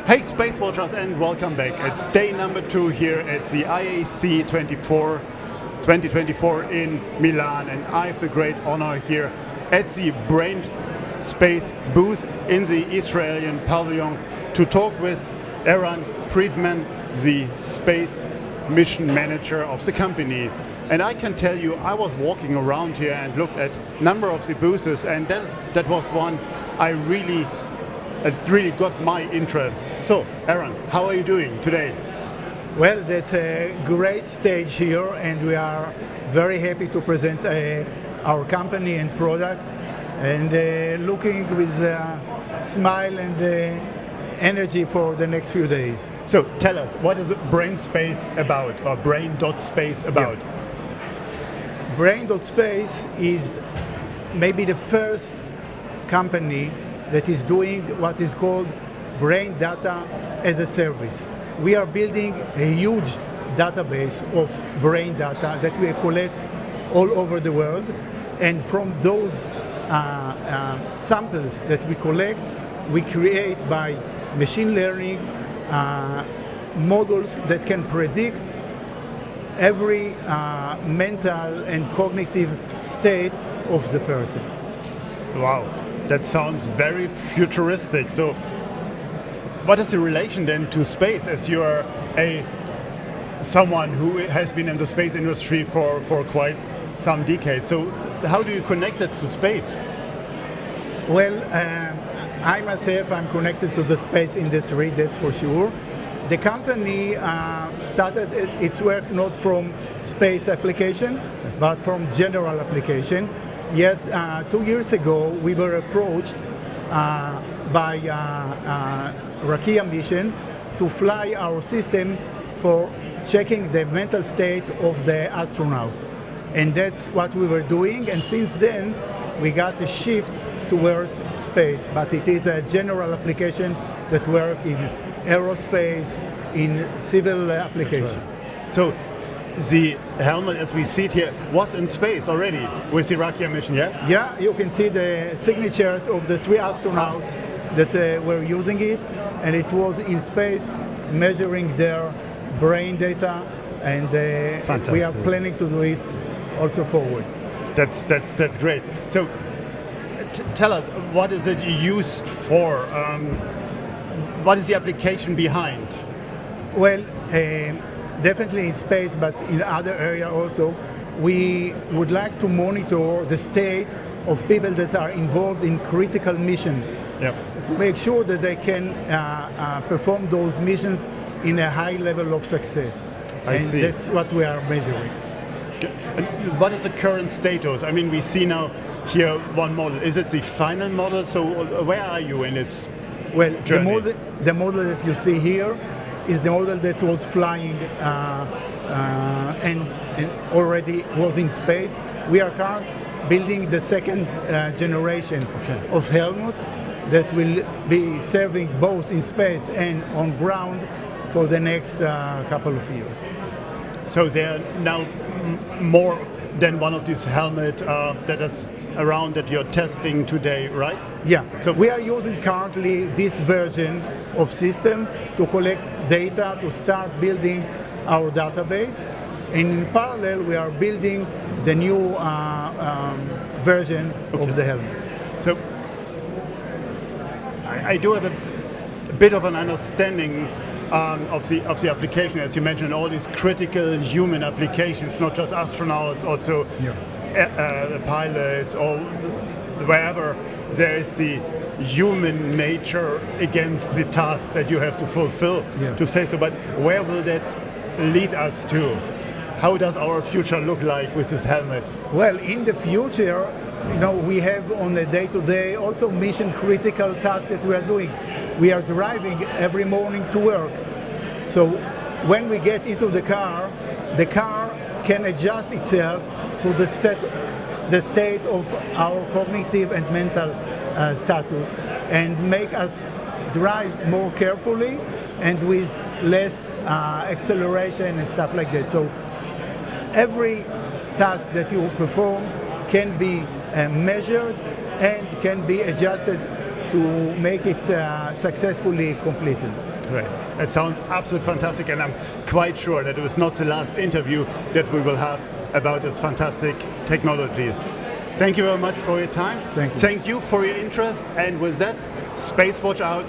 Hey Space Watchers, and welcome back. It's day number 2 here at the IAC 2024 in Milan, and I have the great honor here at the brain.space booth in the Israeli pavilion to talk with Eran Privman, the space mission manager of the company. And I can tell you, I was walking around here and looked at a number of the booths, and that was one it really got my interest. So, Eran, how are you doing today? Well, that's a great stage here, and we are very happy to present our company and product, and looking with a smile and energy for the next few days. So, tell us, what is brain.space about, or brain.space about? Yeah. Brain.space is maybe the first company that is doing what is called brain data as a service. We are building a huge database of brain data that we collect all over the world, and from those samples that we collect, we create by machine learning models that can predict every mental and cognitive state of the person. Wow. That sounds very futuristic. So what is the relation then to space, as you are someone who has been in the space industry for quite some decades? So how do you connect it to space? Well, I myself, I'm connected to the space industry, that's for sure. The company started its work not from space application, but from general application. Yet 2 years ago, we were approached by Rakia Mission to fly our system for checking the mental state of the astronauts. And that's what we were doing. And since then, we got a shift towards space. But it is a general application that works in aerospace, in civil application. Right. So the helmet, as we see it here, was in space already with the Rakia Mission, yeah? Yeah, you can see the signatures of the 3 astronauts that were using it, and it was in space measuring their brain data, and we are planning to do it also forward. That's great. So tell us, what is it used for? What is the application behind? Well, definitely in space, but in other areas also, we would like to monitor the state of people that are involved in critical missions. Yep. To make sure that they can perform those missions in a high level of success. I see. That's what we are measuring. And what is the current status? I mean, we see now here one model. Is it the final model? So where are you in this journey? The model that you see here is the model that was flying and already was in space. We are currently building the second generation of helmets that will be serving both in space and on ground for the next couple of years. So there are now more than one of these helmets that is around that you're testing today, right? Yeah, so we are using currently this version of system to collect data to start building our database. And in parallel, we are building the new version of the helmet. So I do have a bit of an understanding of the application, as you mentioned, all these critical human applications, not just astronauts, also pilots, or wherever there is the human nature against the task that you have to fulfill, to say so. But where will that lead us to? How does our future look like with this helmet? Well, in the future, we have on a day-to-day also mission-critical tasks that we are doing. We are driving every morning to work. So when we get into the car can adjust itself to the state of our cognitive and mental status, and make us drive more carefully and with less acceleration and stuff like that. So every task that you perform can be measured and can be adjusted to make it successfully completed. Great. It sounds absolutely fantastic, and I'm quite sure that it was not the last interview that we will have about this fantastic technologies. Thank you very much for your time. Thank you. Thank you for your interest, and with that, Space Watch out.